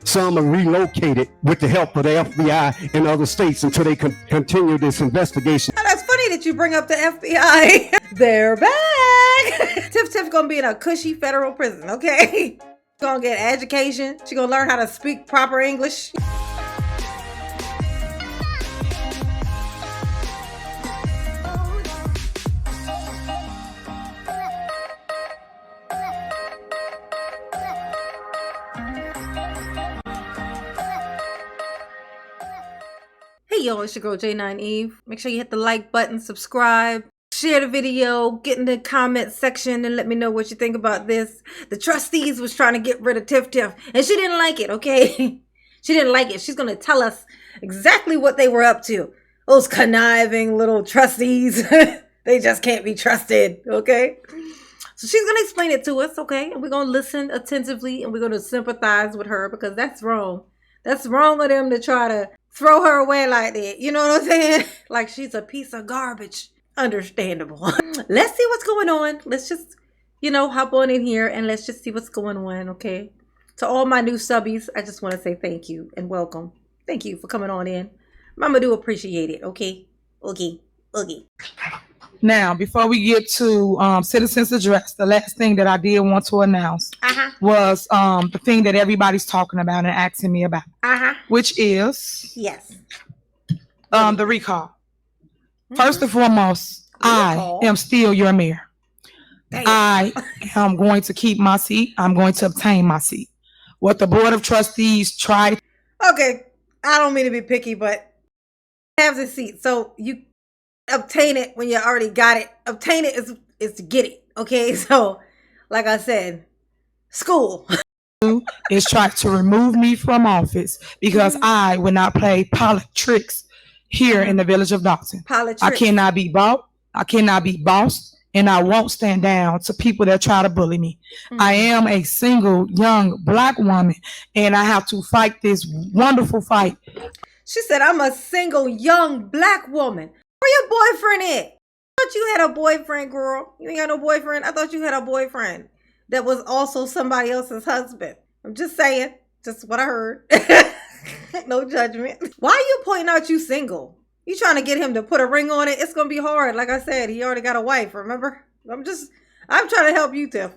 Some are relocated with the help of the FBI in other states until they continue this investigation. Oh, that's funny that you bring up the FBI. They're back. Tiff gonna be in a cushy federal prison, okay? Gonna get education. She gonna learn how to speak proper English. Hey yo, it's your girl J9 Eve. Make sure you hit the like button, subscribe, share the video, get in the comment section and let me know what you think about this. The trustees was trying to get rid of Tiff and she didn't like it, okay? She didn't like it. She's gonna tell us exactly what they were up to. Those conniving little trustees. They just can't be trusted, okay? So she's gonna explain it to us, okay? And we're gonna listen attentively and we're gonna sympathize with her because that's wrong. That's wrong of them to try to throw her away like that. You know what I'm saying? Like she's a piece of garbage. Understandable. Let's see what's going on. Let's just, hop on in here and let's just see what's going on, okay? To all my new subbies, I just want to say thank you and welcome. Thank you for coming on in. Mama do appreciate it, okay? Okay. Now, before we get to Citizens Address, the last thing that I did want to announce was the thing that everybody's talking about and asking me about, which is the recall. First and foremost, I am still your mayor. I am going to keep my seat. I'm going to obtain my seat. What the Board of Trustees tried. Okay, I don't mean to be picky, but have the seat. So you obtain it when you already got it. Obtain it is to get it. Okay, so like I said, school is trying to remove me from office because I would not play politics here in the village of Dalton. I cannot be bought. I cannot be bossed. And I won't stand down to people that try to bully me. I am a single young Black woman and I have to fight this wonderful fight. She said, I'm a single young Black woman. Where your boyfriend at? I thought you had a boyfriend, girl. You ain't got no boyfriend? I thought you had a boyfriend that was also somebody else's husband. I'm just saying. Just what I heard. No judgment. Why are you pointing out you single? You trying to get him to put a ring on it? It's going to be hard. Like I said, he already got a wife, remember? I'm trying to help you, Tiff.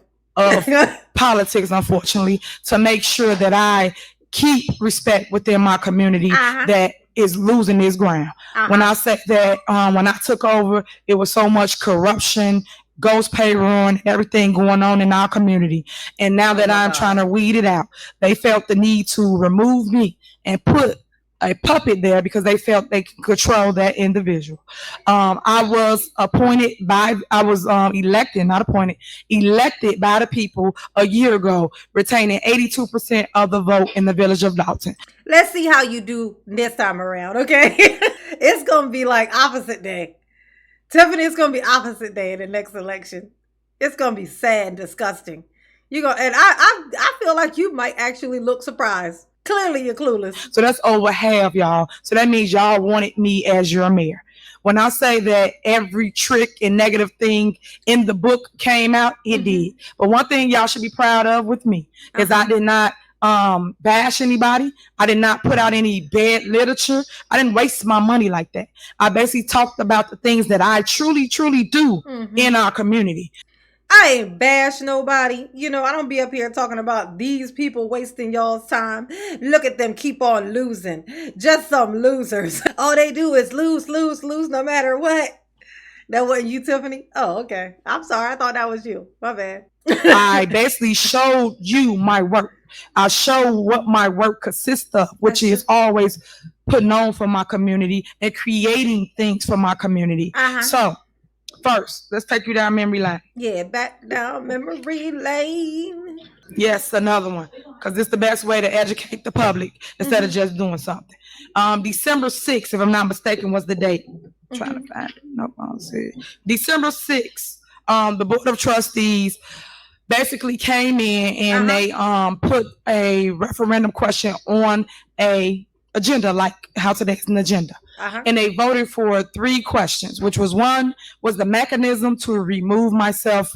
Politics, unfortunately, to make sure that I keep respect within my community that is losing its ground. When I said that, when I took over, it was so much corruption, ghost payroll, everything going on in our community. And now that I'm trying to weed it out, they felt the need to remove me and put a puppet there because they felt they could control that individual. I was elected by the people a year ago, retaining 82% of the vote in the village of Dalton. Let's see how you do this time around, okay? It's going to be like opposite day. Tiffany, it's going to be opposite day in the next election. It's going to be sad and disgusting. And I feel like you might actually look surprised. Clearly, you're clueless. So that's over half, y'all. So that means y'all wanted me as your mayor. When I say that every trick and negative thing in the book came out, it did. But one thing y'all should be proud of with me is I did not bash anybody. I did not put out any bad literature. I didn't waste my money like that. I basically talked about the things that I truly do in our community. I ain't bash nobody. I don't be up here talking about these people wasting y'all's time. Look at them keep on losing. Just some losers. All they do is lose no matter what. That wasn't you, Tiffany? Oh, okay. I'm sorry. I thought that was you. My bad. I basically showed you my work. I show what my work consists of, which is always putting on for my community and creating things for my community. So, first, let's take you down memory lane. Yeah, back down memory lane. Yes, another one. Because it's the best way to educate the public instead of just doing something. December 6th, if I'm not mistaken, was the date. I'm trying to find it. Nope, I don't see it. December 6th, the Board of Trustees basically came in and they put a referendum question on a agenda, like how today's an agenda. And they voted for 3 questions, which was one was the mechanism to remove myself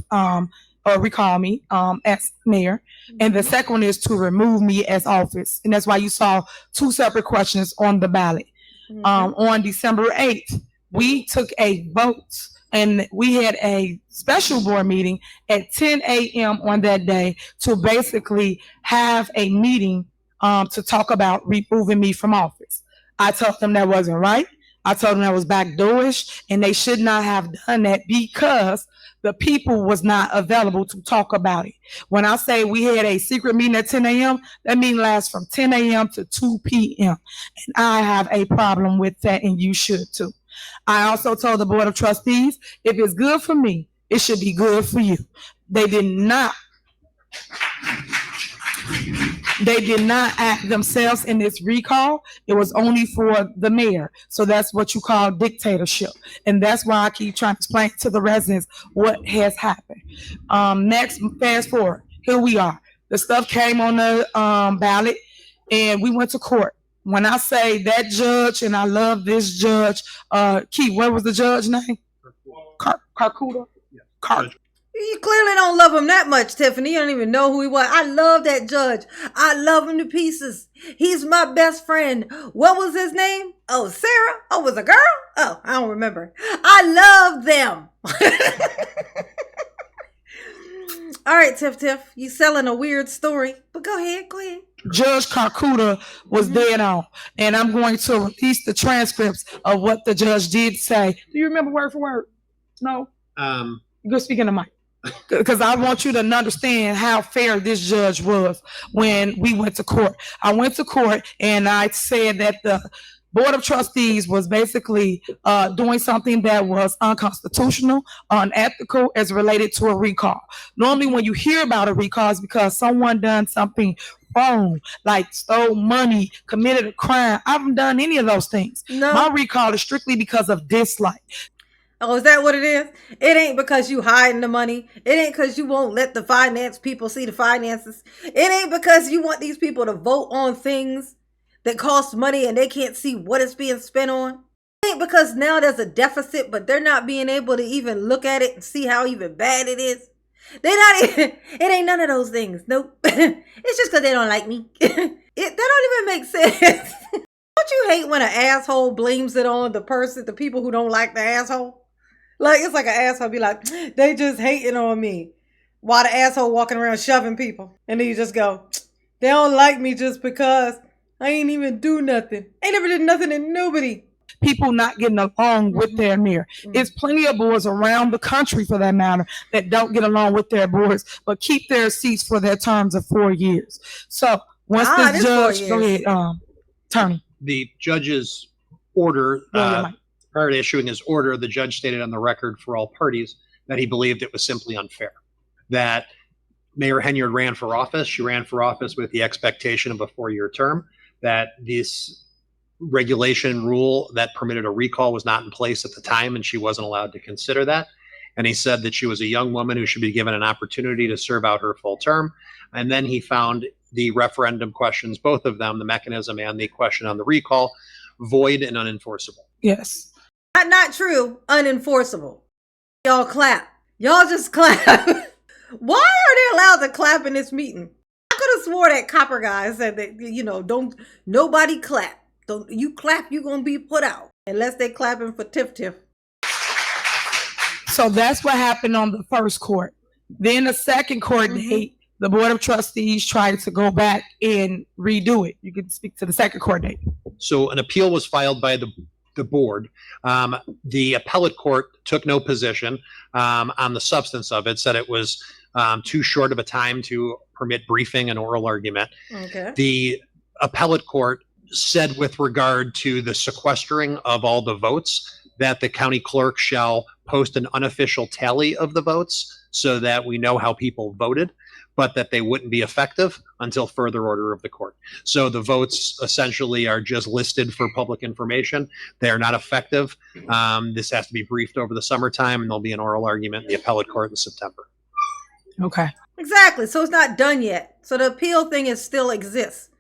or recall me as mayor. And the second one is to remove me as office. And that's why you saw two separate questions on the ballot. On December 8th, we took a vote and we had a special board meeting at 10 a.m. on that day to basically have a meeting to talk about removing me from office. I told them that wasn't right. I told them that was backdoorish, and they should not have done that because the people was not available to talk about it. When I say we had a secret meeting at 10 a.m., that meeting lasts from 10 a.m. to 2 p.m. And I have a problem with that, and you should too. I also told the Board of Trustees, if it's good for me, it should be good for you. They did not act themselves in this recall. It was only for the mayor. So that's what you call dictatorship. And that's why I keep trying to explain to the residents what has happened. Next, fast forward. Here we are. The stuff came on the ballot and we went to court. When I say that judge, and I love this judge, Keith, what was the judge name? Carcuda? Yeah. You clearly don't love him that much, Tiffany. You don't even know who he was. I love that judge. I love him to pieces. He's my best friend. What was his name? Oh, Sarah? Oh, was a girl? Oh, I don't remember. I love them. All right, Tiff, you selling a weird story, but go ahead. Judge Carcuda was dead on, and I'm going to release the transcripts of what the judge did say. Do you remember word for word? No? Go speak in the mic. Because I want you to understand how fair this judge was when we went to court. I went to court and I said that the Board of Trustees was basically doing something that was unconstitutional, unethical as related to a recall. Normally when you hear about a recall, it's because someone done something wrong, like stole money, committed a crime. I haven't done any of those things. No. My recall is strictly because of dislike. Oh, is that what it is? It ain't because you hiding the money. It ain't because you won't let the finance people see the finances. It ain't because you want these people to vote on things that cost money and they can't see what it's being spent on. It ain't because now there's a deficit, but they're not being able to even look at it and see how even bad it is. It ain't none of those things. Nope. It's just because they don't like me. That don't even make sense. Don't you hate when an asshole blames it on the people who don't like the asshole? Like, it's like an asshole be like, they just hating on me. While the asshole walking around shoving people. And then you just go, they don't like me just because I ain't even do nothing. I ain't never did nothing to nobody. People not getting along with their mayor. It's plenty of boards around the country, for that matter, that don't get along with their boards, but keep their seats for their terms of 4 years. So once this judge, go ahead, Tony. The judge's order, prior to issuing his order, the judge stated on the record for all parties that he believed it was simply unfair. That Mayor Henyard ran for office. She ran for office with the expectation of a 4-year term. That this regulation rule that permitted a recall was not in place at the time, and she wasn't allowed to consider that. And he said that she was a young woman who should be given an opportunity to serve out her full term. And then he found the referendum questions, both of them, the mechanism and the question on the recall, void and unenforceable. Yes. Not true. Unenforceable. Y'all clap. Y'all just clap. Why are they allowed to clap in this meeting? I could have swore that copper guy said that, don't nobody clap. Don't you clap, you gonna be put out. Unless they clapping for Tiff. So that's what happened on the first court. Then the second court date, the Board of Trustees tried to go back and redo it. You can speak to the second court date. So an appeal was filed by the board. The appellate court took no position on the substance of it, said it was too short of a time to permit briefing and oral argument. Okay. The appellate court said with regard to the sequestering of all the votes that the county clerk shall post an unofficial tally of the votes so that we know how people voted, but that they wouldn't be effective until further order of the court. So the votes essentially are just listed for public information. They are not effective. This has to be briefed over the summertime, and there'll be an oral argument in the appellate court in September. Okay. Exactly. So it's not done yet. So the appeal thing still exists.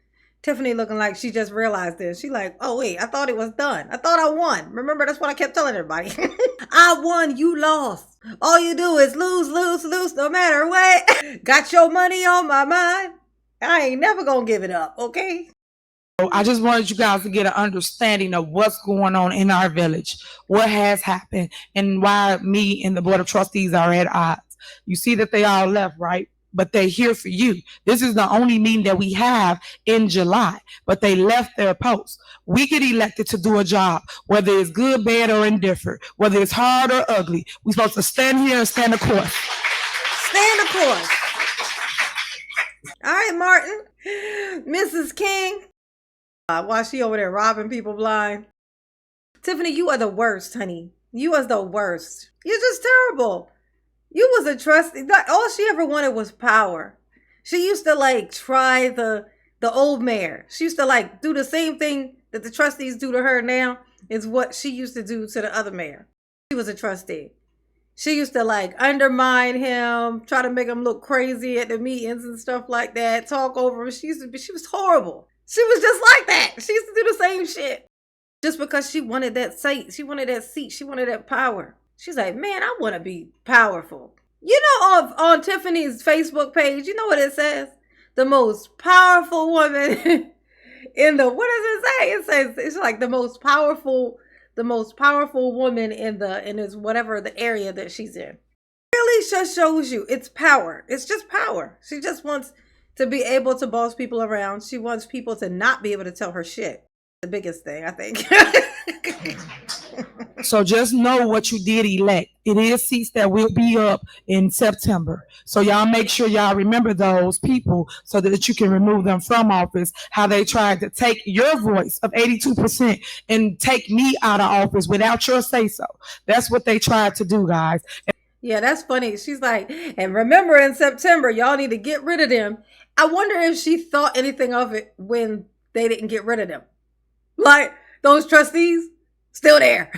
Tiffany looking like she just realized this. She like, oh wait, I thought it was done. I thought I won. Remember, that's what I kept telling everybody. I won, you lost. All you do is lose, lose, lose no matter what. Got your money on my mind. I ain't never gonna give it up, okay? I just wanted you guys to get an understanding of what's going on in our village, what has happened, and why me and the Board of Trustees are at odds. You see that they all left, right? But they're here for you. This is the only meeting that we have in July, but they left their post. We get elected to do a job, whether it's good, bad, or indifferent, whether it's hard or ugly. We're supposed to stand here and stand the course. Stand the course. All right, Martin. Mrs. King. While she over there robbing people blind. Tiffany, you are the worst, honey. You are the worst. You're just terrible. You was a trustee. All she ever wanted was power. She used to like try the old mayor. She used to like do the same thing that the trustees do to her now is what she used to do to the other mayor. She was a trustee. She used to like undermine him, try to make him look crazy at the meetings and stuff like that, talk over him. She was horrible. She was just like that. She used to do the same shit. Just because she wanted that seat. She wanted that seat. She wanted that power. She's like, man, I want to be powerful. You know, on Tiffany's Facebook page, you know what it says? The most powerful woman in the, what does it say? It says, it's like the most powerful woman in this whatever the area that she's in. Really just shows you it's power. It's just power. She just wants to be able to boss people around. She wants people to not be able to tell her shit. The biggest thing, I think. So just know what you did elect. It is seats that will be up in September. So y'all make sure y'all remember those people so that you can remove them from office. How they tried to take your voice of 82% and take me out of office without your say so. That's what they tried to do, guys. Yeah, that's funny. She's like, and remember in September, y'all need to get rid of them. I wonder if she thought anything of it when they didn't get rid of them. Like, those trustees, still there.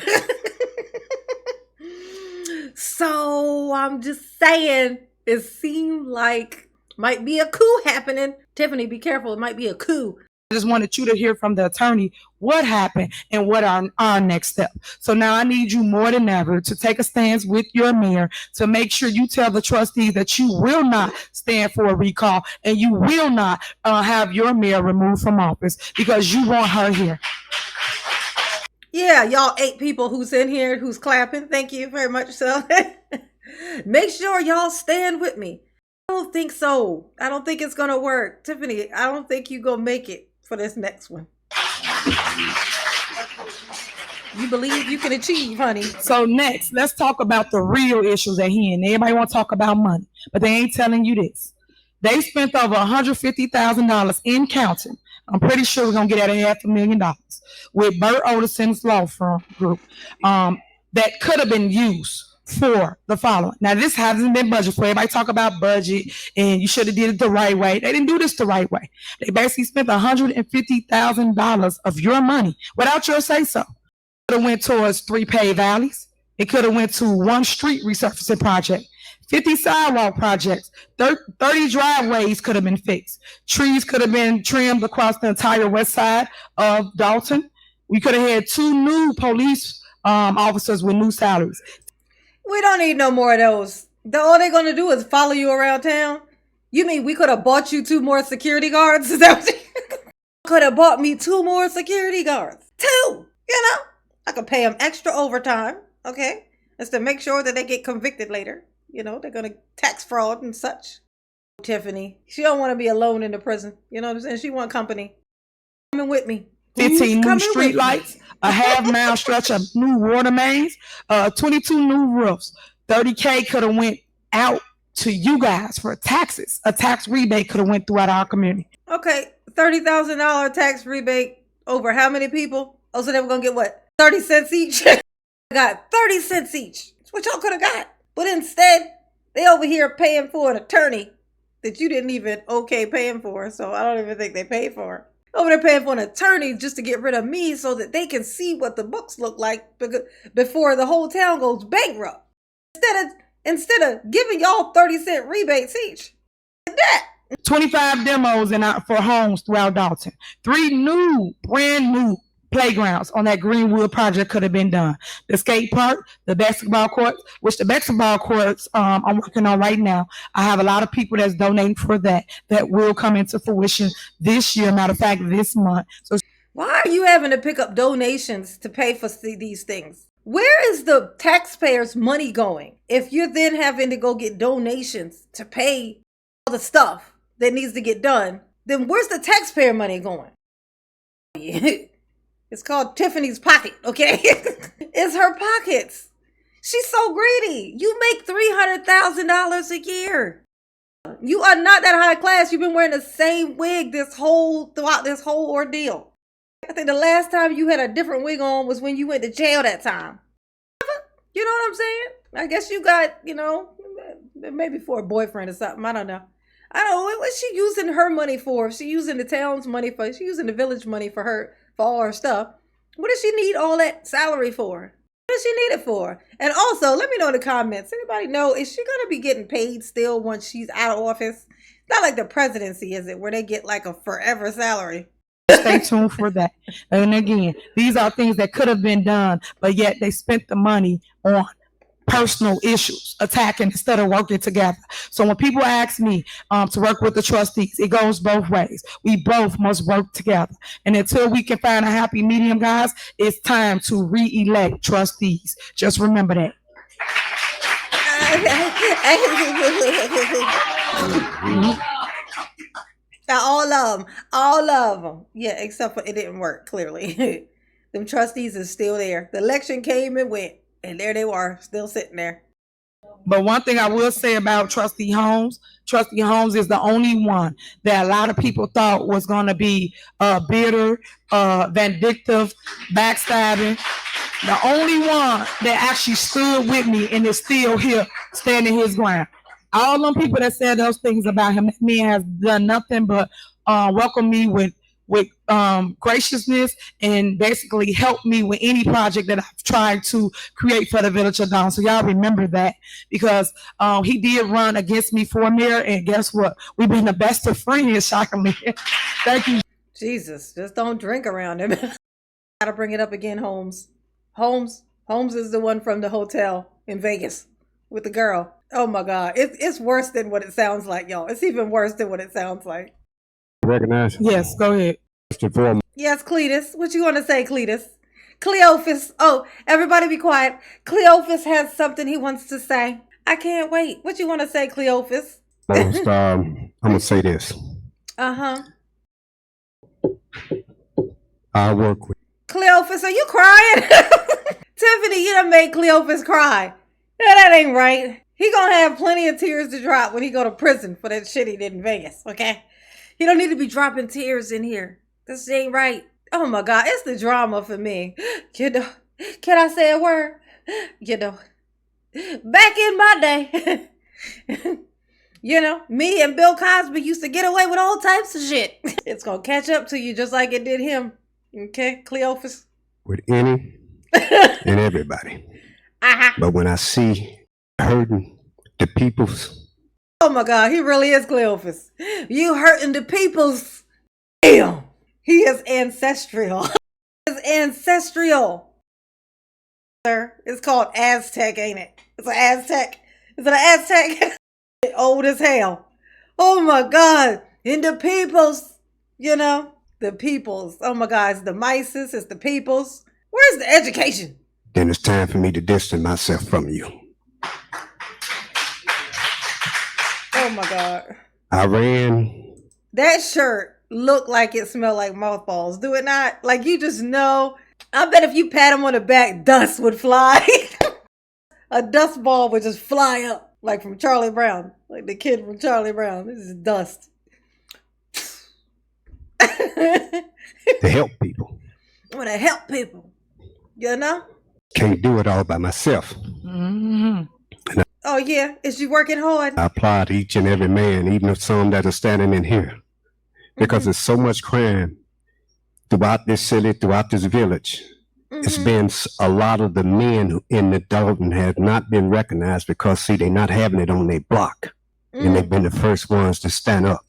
So, I'm just saying, it seemed like might be a coup happening. Tiffany, be careful. It might be a coup. I just wanted you to hear from the attorney what happened and what are our next step. So now I need you more than ever to take a stance with your mayor to make sure you tell the trustees that you will not stand for a recall and you will not have your mayor removed from office because you want her here. Yeah, y'all 8 people who's in here, who's clapping. Thank you very much. So make sure y'all stand with me. I don't think so. I don't think it's going to work. Tiffany, I don't think you're going to make it for this next one. You believe you can achieve, honey. So next, let's talk about the real issues at hand. Everybody want to talk about money, but they ain't telling you this. They spent over $150,000 in counting. I'm pretty sure we're going to get at $500,000 with Bert Otison's law firm group that could have been used for the following. Now, this hasn't been budgeted for. Everybody talk about budget and you should have did it the right way. They didn't do this the right way. They basically spent $150,000 of your money without your say-so. It could have went towards 3 paved alleys. It could have went to 1 street resurfacing project. 50 sidewalk projects, 30 driveways could have been fixed. Trees could have been trimmed across the entire west side of Dalton. We could have had 2 new police officers with new salaries. We don't need no more of those. All they're going to do is follow you around town. You mean we could have bought you 2 more security guards? Is that what you could have bought me 2 more security guards? 2, you know? I could pay them extra overtime, okay? Just to make sure that they get convicted later. You know, they're going to tax fraud and such. Tiffany, she don't want to be alone in the prison. You know what I'm saying? She want company. Coming with me. 15 new street lights, a half-mile stretch of new water mains, 22 new roofs. $30K could have went out to you guys for taxes. A tax rebate could have went throughout our community. Okay, $30,000 tax rebate over how many people? Oh, so they were going to get what? 30 cents each? Got 30 cents each. That's what y'all could have got. But instead, they over here paying for an attorney that you didn't even paying for. So I don't even think they paid for. Over there paying for an attorney just to get rid of me so that they can see what the books look like before the whole town goes bankrupt. Instead of giving y'all 30-cent rebates each. That. 25 demos for homes throughout Dalton. 3 brand new playgrounds on that Greenwood project could have been done. The skate park, the basketball courts, which the basketball courts I'm working on right now. I have a lot of people that's donating for that will come into fruition this year. Matter of fact, this month. So why are you having to pick up donations to pay for these things? Where is the taxpayers' money going if you're then having to go get donations to pay all the stuff that needs to get done? Then where's the taxpayer money going? It's called Tiffany's pocket, okay? It's her pockets. She's so greedy. You make $300,000 a year. You are not that high class. You've been wearing the same wig throughout this whole ordeal. I think the last time you had a different wig on was when you went to jail that time. You know what I'm saying? I guess you got, maybe for a boyfriend or something. I don't know. What's she using her money for? She using the town's money for, she using the village money for all her stuff. What does she need all that salary for? What does she need it for? And also, let me know in the comments. Anybody know, is she going to be getting paid still once she's out of office? Not like the presidency, is it? Where they get like a forever salary. stay tuned for that. And again, these are things that could have been done, but yet they spent the money on personal issues, attacking instead of working together. So when people ask me to work with the trustees, it goes both ways. We both must work together. And until we can find a happy medium, guys, it's time to re-elect trustees. Just remember that. All of them. Yeah, except for it didn't work, clearly. Them trustees is still there. The election came and went, and there they were, still sitting there. But one thing I will say about Trustee Holmes is the only one that a lot of people thought was going to be bitter, vindictive, backstabbing. The only one that actually stood with me and is still here standing his ground. All them people that said those things about him, that man has done nothing but welcome me with graciousness and basically help me with any project that I've tried to create for the village of Dawn. So y'all remember that, because he did run against me for mayor, and guess what? We've been the best of friends, shockingly. Thank you. Jesus, just don't drink around him. Gotta bring it up again, Holmes. Holmes is the one from the hotel in Vegas with the girl. Oh my God, it's worse than what it sounds like, y'all. It's even worse than what it sounds like. Recognize? Yes, go ahead. Yes, Cletus. What you want to say, Cletus? Cleophas. Oh, everybody be quiet. Cleophas has something he wants to say. I can't wait. What you want to say, Cleophas? I'm gonna say this. Uh-huh. I work with Cleophas, are you crying? Tiffany, you done made Cleophas cry. No, that ain't right. He gonna have plenty of tears to drop when he go to prison for that shit he did in Vegas, okay? He don't need to be dropping tears in here. This ain't right. Oh my God, it's the drama for me. Can I say a word? Back in my day, me and Bill Cosby used to get away with all types of shit. It's gonna catch up to you just like it did him. Okay, Cleophas? with any and everybody. But when I see hurting the peoples. Oh my God, he really is Cleophas. You hurting the peoples. Damn. He is ancestral. It's ancestral. Sir, it's called Aztec, ain't it? It's an Aztec. Is it an Aztec? Old as hell. Oh my God. And the peoples, the peoples. Oh my God, it's the Mises, it's the peoples. Where's the education? Then it's time for me to distance myself from you. Oh my God. I ran. That shirt looked like it smelled like mothballs. Do it not? Like, you just know. I bet if you pat him on the back, dust would fly. A dust ball would just fly up, like from Charlie Brown. Like the kid from Charlie Brown. This is dust. To help people. I want to help people. Can't do it all by myself. Mm-hmm. Oh yeah, is you working hard? I applaud each and every man, even if some that are standing in here, because there's so much crime throughout this city, throughout this village. It's been a lot of the men in the Dalton have not been recognized because, see, they're not having it on their block. And they've been the first ones to stand up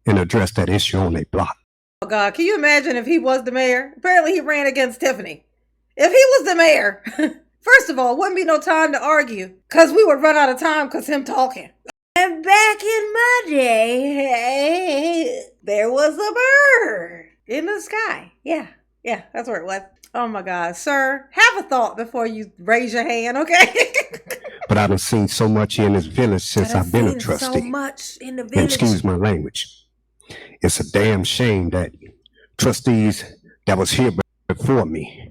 and address that issue on their block. Oh God, can you imagine if he was the mayor? Apparently he ran against Tiffany. If he was the mayor, first of all, wouldn't be no time to argue because we would run out of time because him talking. And back in my day, there was a bird in the sky. Yeah, that's where it was. Oh my God, sir, have a thought before you raise your hand, okay? But I've seen so much here in this village since I've been a trustee. So much in the And village. excuse my language. It's a damn shame that trustees that was here before me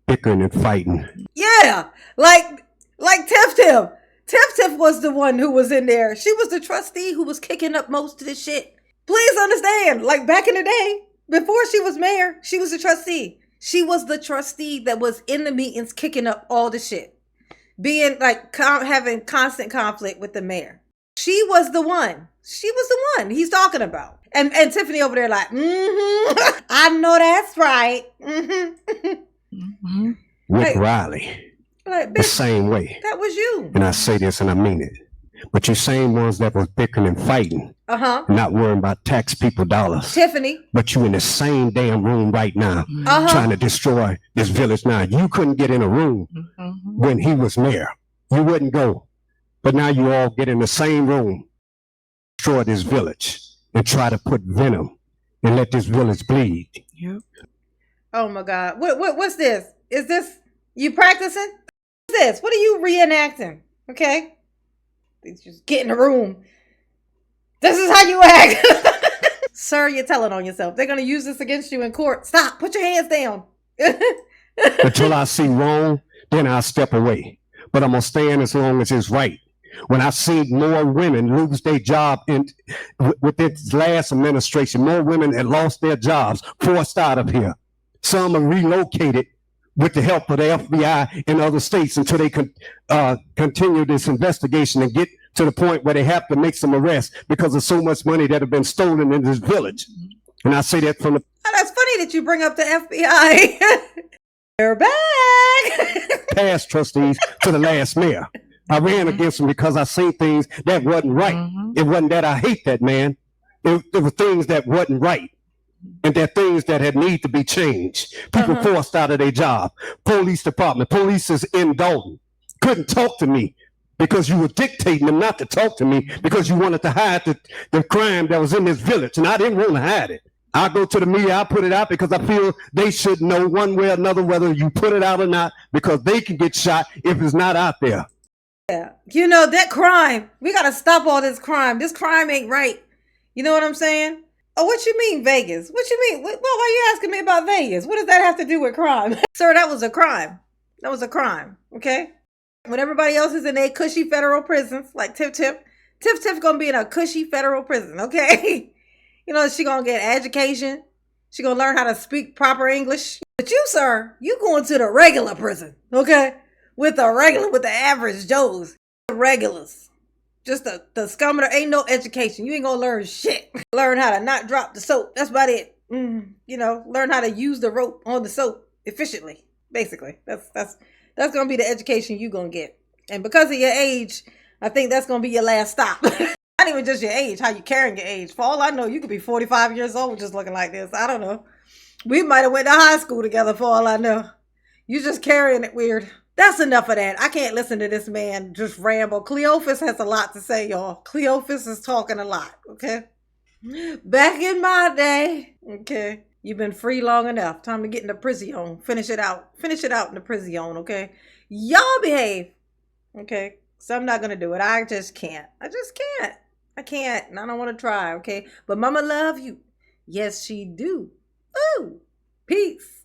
bickering and fighting. Yeah, like Tiff Tiff. Tiff Tiff was the one who was in there. She was the trustee who was kicking up most of the shit. Please understand, like back in the day, before she was mayor, she was a trustee. She was the trustee that was in the meetings kicking up all the shit. Being like having constant conflict with the mayor. She was the one. She was the one he's talking about. And Tiffany over there like, I know that's right. Rick Riley, like, the same way. That was you. And I say this and I mean it. But you same ones that was bickering and fighting, not worrying about tax people dollars. Tiffany. But you in the same damn room right now, trying to destroy this village now. You couldn't get in a room when he was mayor. You wouldn't go. But now you all get in the same room, destroy this village, and try to put venom and let this village bleed. Yep. Oh my God. What's this? Is this you practicing? What's this? What are you reenacting? Okay. Just get in the room. This is how you act. Sir, you're telling on yourself. They're going to use this against you in court. Stop. Put your hands down. Until I see wrong, then I'll step away. But I'm going to stand as long as it's right. When I see more women lose their job with this last administration, more women had lost their jobs, forced out of here. Some are relocated with the help of the FBI in other states until they continue this investigation and get to the point where they have to make some arrests because of so much money that have been stolen in this village. And I say that from the... Oh, that's funny that you bring up the FBI. They're back. past trustees to the last mayor. I ran against him because I seen things that wasn't right. It wasn't that I hate that man. It were things that wasn't right. And there are things that had need to be changed. People forced out of their job. Police department, police is in Dalton. Couldn't talk to me because you were dictating them not to talk to me because you wanted to hide the crime that was in this village. And I didn't want to hide it. I go to the media, I put it out because I feel they should know one way or another whether you put it out or not, because they can get shot if it's not out there. Yeah. You know, that crime, we got to stop all this crime. This crime ain't right. You know what I'm saying? Oh, what you mean Vegas? What you mean? Well, why are you asking me about Vegas? What does that have to do with crime? Sir, that was a crime. That was a crime, okay? When everybody else is in their cushy federal prisons, like Tiff gonna be in a cushy federal prison, okay? You know, she gonna get education. She gonna learn how to speak proper English. But you, sir, you going to the regular prison, okay? With the average Joes, the regulars. Just the scum of the, ain't no education. You ain't gonna learn shit. Learn how to not drop the soap. That's about it. You know, learn how to use the rope on the soap efficiently. Basically, that's gonna be the education you gonna get. And because of your age, I think that's gonna be your last stop. Not even just your age, how you carrying your age. For all I know, you could be 45 years old just looking like this. I don't know. We might have went to high school together for all I know. You just carrying it weird. That's enough of that. I can't listen to this man just ramble. Cleophas has a lot to say, y'all. Cleophas is talking a lot, okay? Back in my day, okay? You've been free long enough. Time to get in the prison. Finish it out. Finish it out in the prison, okay? Y'all behave, okay? So I'm not going to do it. I just can't. I can't. And I don't want to try, okay? But mama love you. Yes, she do. Ooh, peace.